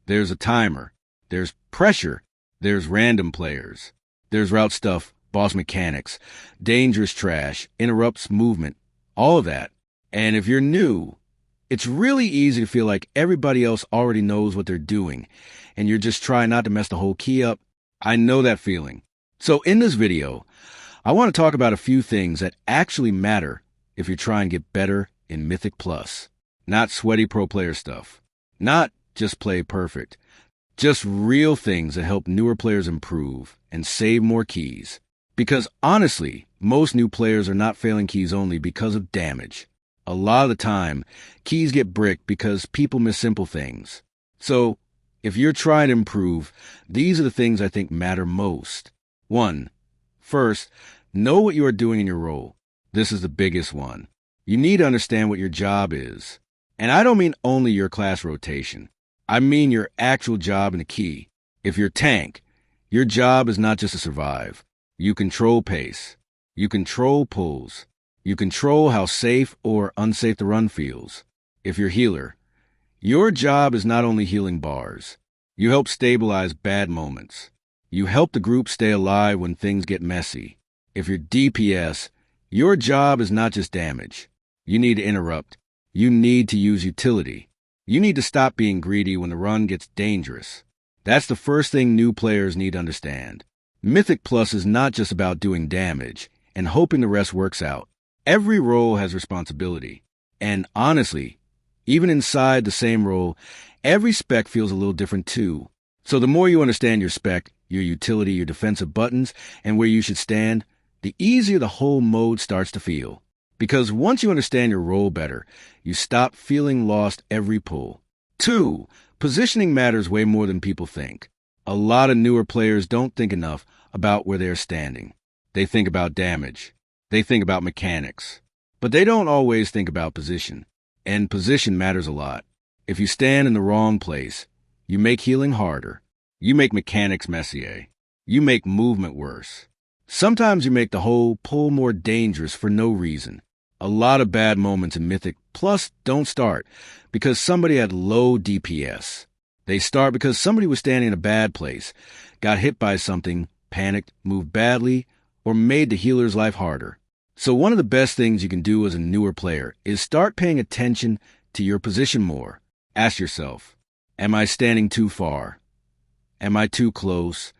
There's a timer. There's pressure. There's random players. There's route stuff, boss mechanics, dangerous trash, interrupts movement, all of that. And if you're new, it's really easy to feel like everybody else already knows what they're doing, and you're just trying not to mess the whole key up. I know that feeling. So in this video, I want to talk about a few things that actually matter if you're trying to get better in Mythic Plus. Not sweaty pro player stuff. Not just play perfect. Just real things that help newer players improve and save more keys. Because honestly, most new players are not failing keys only because of damage. A lot of the time, keys get bricked because people miss simple things. So, if you're trying to improve, these are the things I think matter most. 1. First, know what you are doing in your role. This is the biggest one. You need to understand what your job is. And I don't mean only your class rotation. I mean your actual job in the key. If you're tank, your job is not just to survive. You control pace. You control pulls. You control how safe or unsafe the run feels. If you're healer, your job is not only healing bars. You help stabilize bad moments. You help the group stay alive when things get messy. If you're DPS, your job is not just damage. You need to interrupt. You need to use utility. You need to stop being greedy when the run gets dangerous. That's the first thing new players need to understand. Mythic Plus is not just about doing damage and hoping the rest works out. Every role has responsibility. And honestly, even inside the same role, every spec feels a little different too. So the more you understand your spec, your utility, your defensive buttons, and where you should stand, the easier the whole mode starts to feel. Because once you understand your role better, you stop feeling lost every pull. 2. Positioning matters way more than people think. A lot of newer players don't think enough about where they're standing. They think about damage. They think about mechanics. But they don't always think about position. And position matters a lot. If you stand in the wrong place, you make healing harder. You make mechanics messier. You make movement worse. Sometimes you make the whole pull more dangerous for no reason. A lot of bad moments in Mythic Plus don't start because somebody had low DPS. They start because somebody was standing in a bad place, got hit by something, panicked, moved badly, or made the healer's life harder. So one of the best things you can do as a newer player is start paying attention to your position more. Ask yourself, am I standing too far? Am I too close?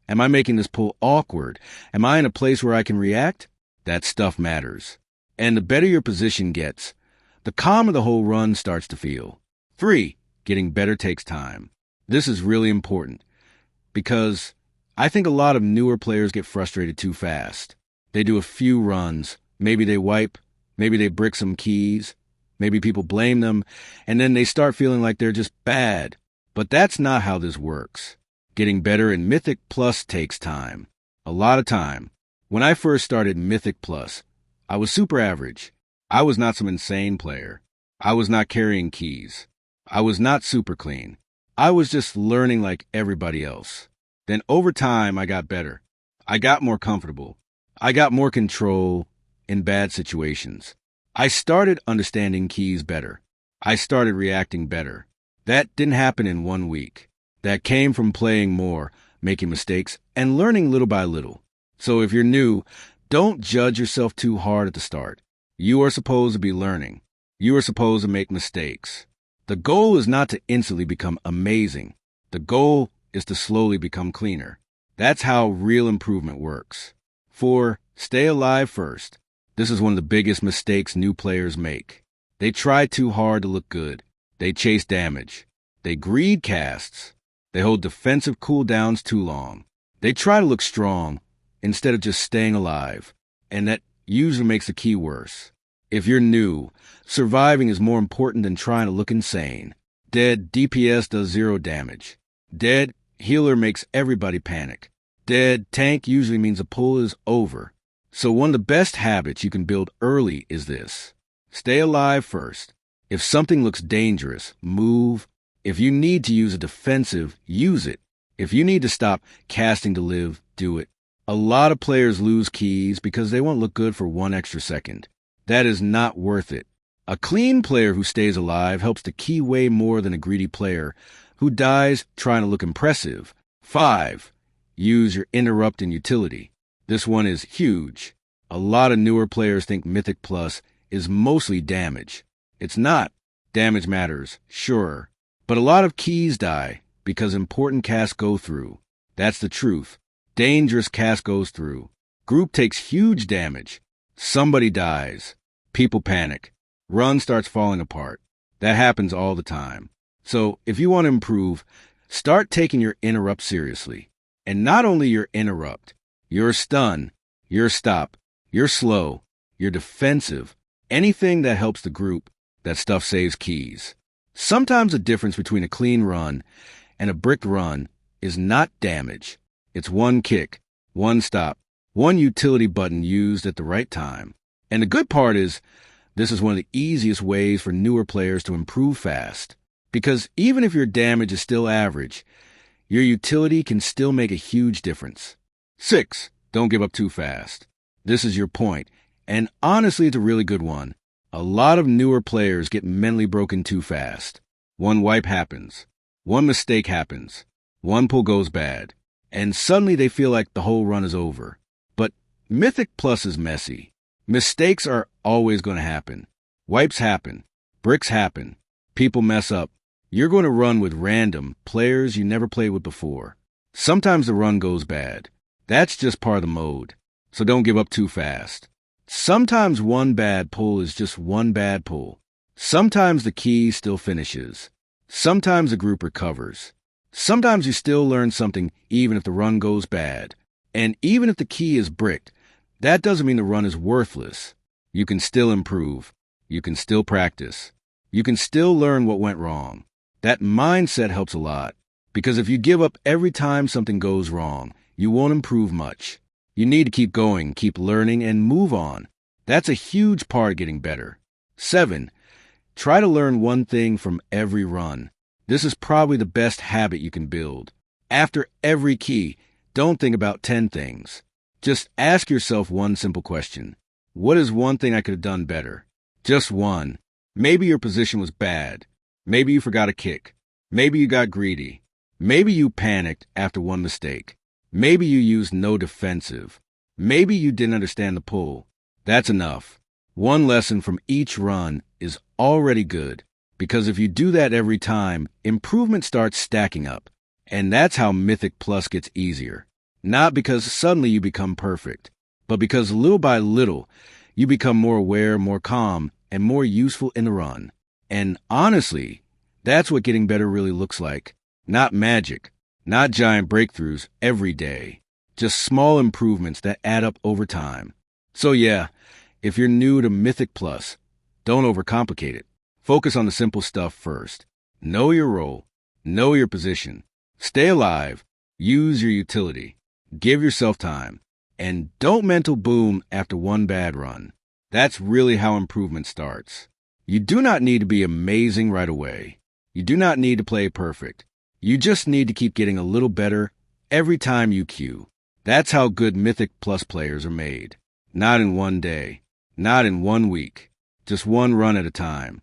Am I making this pull awkward? Am I in a place where I can react? That stuff matters. And the better your position gets, the calmer the whole run starts to feel. 3. Getting better takes time. This is really important because I think a lot of newer players get frustrated too fast. They do a few runs, maybe they wipe, maybe they brick some keys, maybe people blame them, and then they start feeling like they're just bad. But that's not how this works. Getting better in Mythic Plus takes time. A lot of time. When I first started Mythic Plus, I was super average. I was not some insane player. I was not carrying keys. I was not super clean. I was just learning like everybody else. Then over time, I got better. I got more comfortable. I got more control in bad situations. I started understanding keys better. I started reacting better. That didn't happen in 1 week. That came from playing more, making mistakes, and learning little by little. So if you're new, don't judge yourself too hard at the start. You are supposed to be learning. You are supposed to make mistakes. The goal is not to instantly become amazing. The goal is to slowly become cleaner. That's how real improvement works. 4. Stay alive first. This is one of the biggest mistakes new players make. They try too hard to look good. They chase damage. They greed casts. They hold defensive cooldowns too long. They try to look strong instead of just staying alive. And that usually makes the key worse. If you're new, surviving is more important than trying to look insane. Dead DPS does 0 damage. Dead healer makes everybody panic. Dead tank usually means a pull is over. So one of the best habits you can build early is this. Stay alive first. If something looks dangerous, move. If you need to use a defensive, use it. If you need to stop casting to live, do it. A lot of players lose keys because they won't look good for 1 extra second. That is not worth it. A clean player who stays alive helps the key way more than a greedy player who dies trying to look impressive. 5. Use your interrupt and utility. This one is huge. A lot of newer players think Mythic Plus is mostly damage. It's not. Damage matters, sure. But a lot of keys die because important casts go through. That's the truth. Dangerous cast goes through. Group takes huge damage. Somebody dies. People panic. Run starts falling apart. That happens all the time. So if you want to improve, start taking your interrupt seriously. And not only your interrupt, your stun, your stop, your slow, your defensive, anything that helps the group, that stuff saves keys. Sometimes the difference between a clean run and a bricked run is not damage. It's one kick, one stop, one utility button used at the right time. And the good part is, this is one of the easiest ways for newer players to improve fast. Because even if your damage is still average, your utility can still make a huge difference. 6. Don't give up too fast. This is your point, and honestly, it's a really good one. A lot of newer players get mentally broken too fast. One wipe happens. One mistake happens. One pull goes bad. And suddenly they feel like the whole run is over. But Mythic Plus is messy. Mistakes are always going to happen. Wipes happen. Bricks happen. People mess up. You're going to run with random players you never played with before. Sometimes the run goes bad. That's just part of the mode. So don't give up too fast. Sometimes one bad pull is just one bad pull. Sometimes the key still finishes. Sometimes the group recovers. Sometimes you still learn something even if the run goes bad. And even if the key is bricked, that doesn't mean the run is worthless. You can still improve. You can still practice. You can still learn what went wrong. That mindset helps a lot. Because if you give up every time something goes wrong, you won't improve much. You need to keep going, keep learning, and move on. That's a huge part of getting better. 7. Try to learn one thing from every run. This is probably the best habit you can build. After every key, don't think about 10 things. Just ask yourself one simple question. What is one thing I could have done better? Just one. Maybe your position was bad. Maybe you forgot a kick. Maybe you got greedy. Maybe you panicked after one mistake. Maybe you used no defensive. Maybe you didn't understand the pull. That's enough. One lesson from each run is already good, because if you do that every time, improvement starts stacking up. And that's how Mythic Plus gets easier. Not because suddenly you become perfect, but because little by little, you become more aware, more calm, and more useful in the run. And honestly, that's what getting better really looks like. Not magic, not giant breakthroughs every day, just small improvements that add up over time. So yeah, if you're new to Mythic Plus, don't overcomplicate it. Focus on the simple stuff first. Know your role, know your position, stay alive, use your utility, give yourself time, and don't mental boom after one bad run. That's really how improvement starts. You do not need to be amazing right away. You do not need to play perfect. You just need to keep getting a little better every time you queue. That's how good Mythic Plus players are made. Not in one day, not in 1 week, just one run at a time.